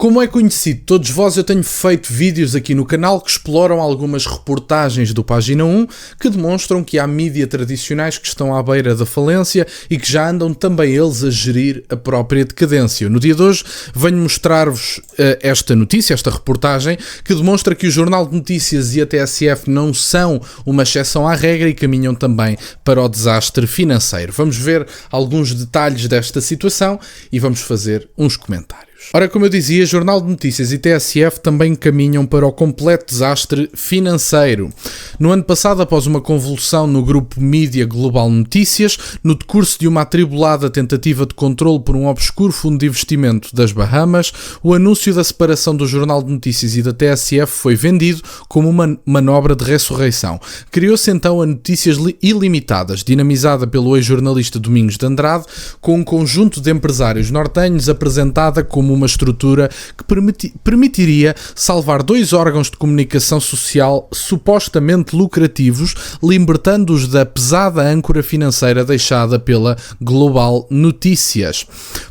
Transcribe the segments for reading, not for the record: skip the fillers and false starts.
Como é conhecido, todos vós, eu tenho feito vídeos aqui no canal que exploram algumas reportagens do Página 1 que demonstram que há mídia tradicionais que estão à beira da falência e que já andam também eles a gerir a própria decadência. No dia de hoje venho mostrar-vos esta notícia, esta reportagem, que demonstra que o Jornal de Notícias e a TSF não são uma exceção à regra e caminham também para o desastre financeiro. Vamos ver alguns detalhes desta situação e vamos fazer uns comentários. Ora, como eu dizia, Jornal de Notícias e TSF também caminham para o completo desastre financeiro. No ano passado, após uma convulsão no grupo Mídia Global Notícias, no decurso de uma atribulada tentativa de controle por um obscuro fundo de investimento das Bahamas, o anúncio da separação do Jornal de Notícias e da TSF foi vendido como uma manobra de ressurreição. Criou-se então a Notícias Ilimitadas, dinamizada pelo ex-jornalista Domingos de Andrade, com um conjunto de empresários nortenhos apresentada como uma estrutura que permitiria salvar dois órgãos de comunicação social supostamente lucrativos, libertando-os da pesada âncora financeira deixada pela Global Notícias.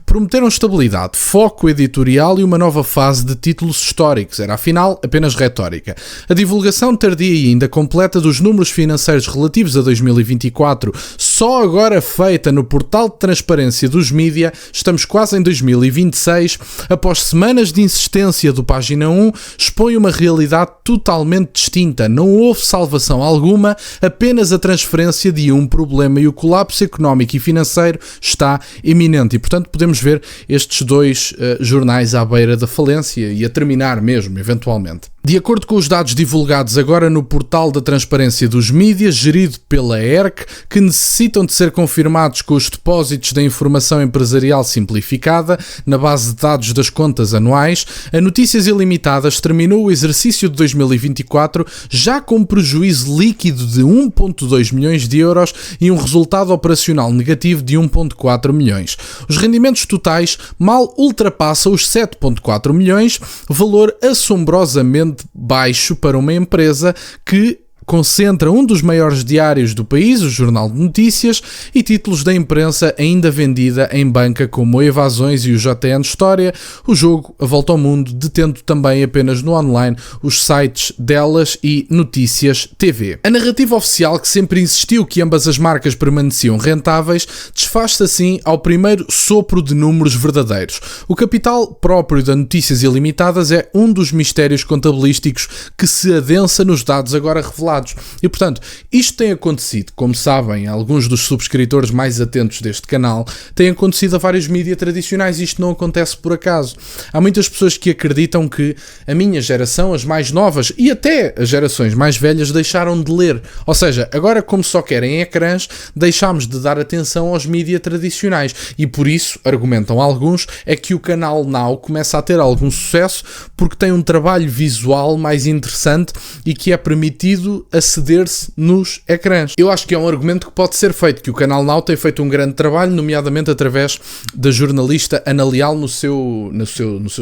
Prometeram estabilidade, foco editorial e uma nova fase de títulos históricos. Era, afinal, apenas retórica. A divulgação tardia e ainda completa dos números financeiros relativos a 2024, só agora feita no portal de transparência dos mídia, estamos quase em 2026, após semanas de insistência do Página 1, expõe uma realidade totalmente distinta. Não houve salvação alguma, apenas a transferência de um problema e o colapso económico e financeiro está iminente. E, portanto, podemos ver estes dois jornais à beira da falência e a terminar mesmo, eventualmente. De acordo com os dados divulgados agora no portal da transparência dos mídias, gerido pela ERC, que necessitam de ser confirmados com os depósitos da informação empresarial simplificada na base de dados das contas anuais, a Notícias Ilimitadas terminou o exercício de 2024 já com prejuízo líquido de 1,2 milhões de euros e um resultado operacional negativo de 1,4 milhões. Os rendimentos totais mal ultrapassam os 7,4 milhões, valor assombrosamente baixo para uma empresa que concentra um dos maiores diários do país, o Jornal de Notícias, e títulos da imprensa ainda vendida em banca como Evasões e o JN História, o Jogo, a Volta ao Mundo, detendo também apenas no online os sites delas e Notícias TV. A narrativa oficial, que sempre insistiu que ambas as marcas permaneciam rentáveis, desfaz-se assim ao primeiro sopro de números verdadeiros. O capital próprio da Notícias Ilimitadas é um dos mistérios contabilísticos que se adensa nos dados agora revelados. E, portanto, isto tem acontecido, como sabem, alguns dos subscritores mais atentos deste canal, tem acontecido a vários mídias tradicionais e isto não acontece por acaso. Há muitas pessoas que acreditam que a minha geração, as mais novas e até as gerações mais velhas deixaram de ler. Ou seja, agora como só querem ecrãs, deixámos de dar atenção aos mídias tradicionais e por isso, argumentam alguns, é que o canal Now começa a ter algum sucesso porque tem um trabalho visual mais interessante e que é permitido aceder-se nos ecrãs. Eu acho que é um argumento que pode ser feito, que o canal Now tem feito um grande trabalho, nomeadamente através da jornalista Ana Leal no seu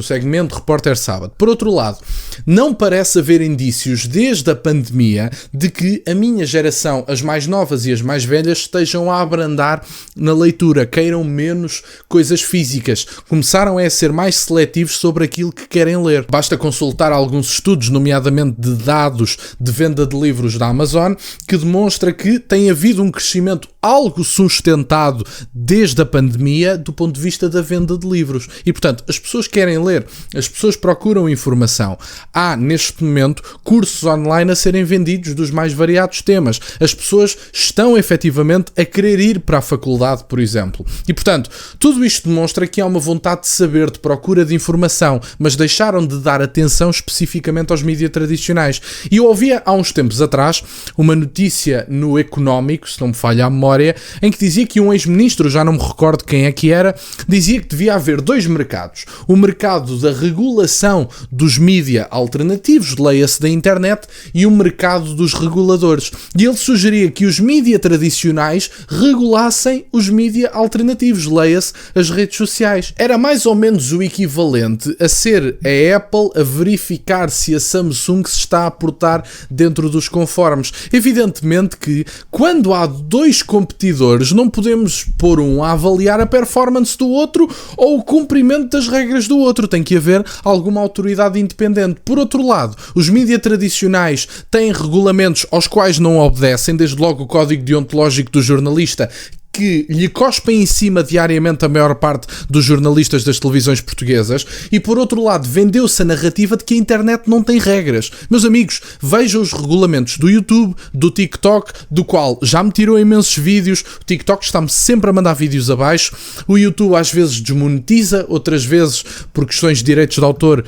segmento Repórter Sábado. Por outro lado, não parece haver indícios desde a pandemia de que a minha geração, as mais novas e as mais velhas, estejam a abrandar na leitura, queiram menos coisas físicas. Começaram a ser mais seletivos sobre aquilo que querem ler. Basta consultar alguns estudos, nomeadamente de dados de venda de livros da Amazon, que demonstra que tem havido um crescimento algo sustentado desde a pandemia do ponto de vista da venda de livros. E, portanto, as pessoas querem ler, as pessoas procuram informação. Há, neste momento, cursos online a serem vendidos dos mais variados temas. As pessoas estão, efetivamente, a querer ir para a faculdade, por exemplo. E, portanto, tudo isto demonstra que há uma vontade de saber, de procura de informação, mas deixaram de dar atenção especificamente aos mídias tradicionais. E eu ouvia há uns tempos atrás uma notícia no Económico, se não me falha a memória, em que dizia que um ex-ministro, já não me recordo quem é que era, dizia que devia haver dois mercados. O mercado da regulação dos mídia alternativos, leia-se da internet, e o mercado dos reguladores. E ele sugeria que os mídia tradicionais regulassem os mídia alternativos, leia-se as redes sociais. Era mais ou menos o equivalente a ser a Apple a verificar se a Samsung se está a portar dentro dos conformes. Evidentemente que, quando há dois competidores, não podemos pôr um a avaliar a performance do outro ou o cumprimento das regras do outro. Tem que haver alguma autoridade independente. Por outro lado, os mídias tradicionais têm regulamentos aos quais não obedecem, desde logo o código deontológico do jornalista, que lhe cospem em cima diariamente a maior parte dos jornalistas das televisões portuguesas, e por outro lado vendeu-se a narrativa de que a internet não tem regras. Meus amigos, vejam os regulamentos do YouTube, do TikTok, do qual já me tirou imensos vídeos. O TikTok está-me sempre a mandar vídeos abaixo, o YouTube às vezes desmonetiza, outras vezes por questões de direitos de autor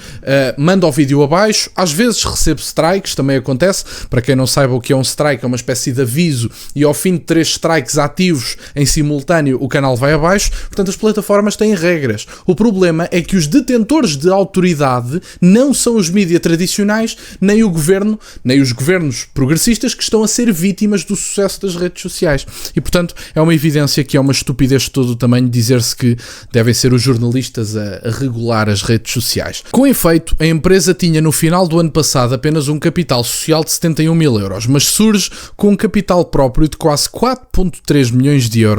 manda o vídeo abaixo, às vezes recebo strikes, também acontece. Para quem não saiba o que é um strike, é uma espécie de aviso, e ao fim de 3 strikes ativos em simultâneo o canal vai abaixo. Portanto, as plataformas têm regras. O problema é que os detentores de autoridade não são os mídias tradicionais, nem o governo, nem os governos progressistas, que estão a ser vítimas do sucesso das redes sociais. E, portanto, é uma evidência que é uma estupidez de todo o tamanho dizer-se que devem ser os jornalistas a regular as redes sociais. Com efeito, a empresa tinha no final do ano passado apenas um capital social de 71 mil euros, mas surge com um capital próprio de quase 4,3 milhões de euros,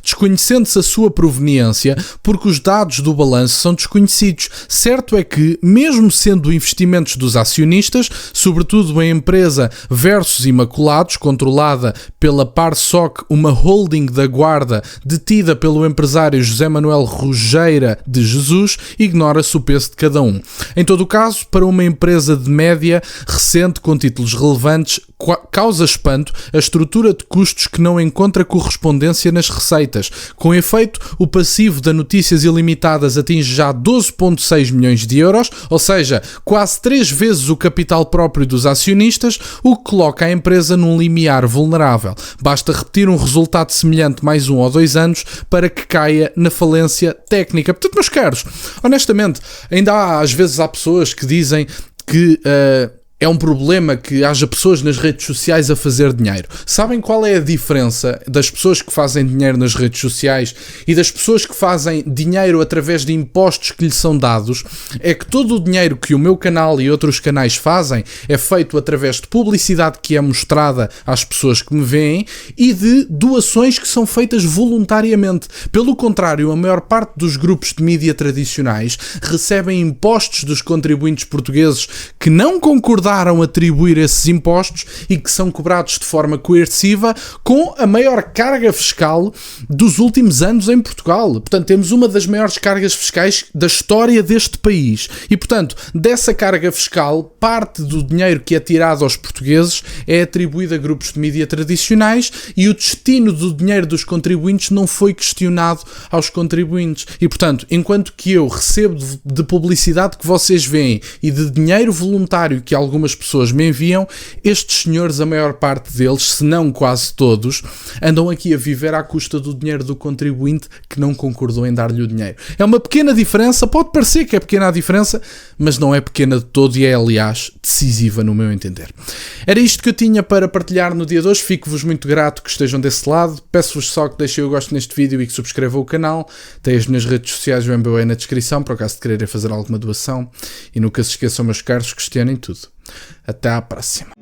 desconhecendo-se a sua proveniência, porque os dados do balanço são desconhecidos. Certo é que, mesmo sendo investimentos dos acionistas, sobretudo em empresa Versus Imaculados, controlada pela Parsoc, uma holding da Guarda detida pelo empresário José Manuel Rugeira de Jesus, ignora-se o peso de cada um. Em todo o caso, para uma empresa de média recente com títulos relevantes, causa espanto a estrutura de custos que não encontra correspondência nas receitas. Com efeito, o passivo da Notícias Ilimitadas atinge já 12,6 milhões de euros, ou seja, quase 3 vezes o capital próprio dos acionistas, o que coloca a empresa num limiar vulnerável. Basta repetir um resultado semelhante mais 1 ou 2 anos para que caia na falência técnica. Portanto, meus caros, honestamente, ainda às vezes há pessoas que dizem que é um problema que haja pessoas nas redes sociais a fazer dinheiro. Sabem qual é a diferença das pessoas que fazem dinheiro nas redes sociais e das pessoas que fazem dinheiro através de impostos que lhes são dados? É que todo o dinheiro que o meu canal e outros canais fazem é feito através de publicidade que é mostrada às pessoas que me veem e de doações que são feitas voluntariamente. Pelo contrário, a maior parte dos grupos de mídia tradicionais recebem impostos dos contribuintes portugueses que não concordaram a atribuir esses impostos e que são cobrados de forma coerciva, com a maior carga fiscal dos últimos anos em Portugal. Portanto, temos uma das maiores cargas fiscais da história deste país. E, portanto, dessa carga fiscal, parte do dinheiro que é tirado aos portugueses é atribuído a grupos de mídia tradicionais e o destino do dinheiro dos contribuintes não foi questionado aos contribuintes. E, portanto, enquanto que eu recebo de publicidade que vocês veem e de dinheiro voluntário que algumas pessoas me enviam, estes senhores, a maior parte deles, se não quase todos, andam aqui a viver à custa do dinheiro do contribuinte que não concordou em dar-lhe o dinheiro. É uma pequena diferença, pode parecer que é pequena a diferença, mas não é pequena de todo e é, aliás, decisiva no meu entender. Era isto que eu tinha para partilhar no dia de hoje. Fico-vos muito grato que estejam desse lado. Peço-vos só que deixem o gosto neste vídeo e que subscrevam o canal. Tem as minhas redes sociais e o MBA na descrição, por acaso de quererem fazer alguma doação. E nunca se esqueçam, meus caros, questionem tudo. Até à próxima.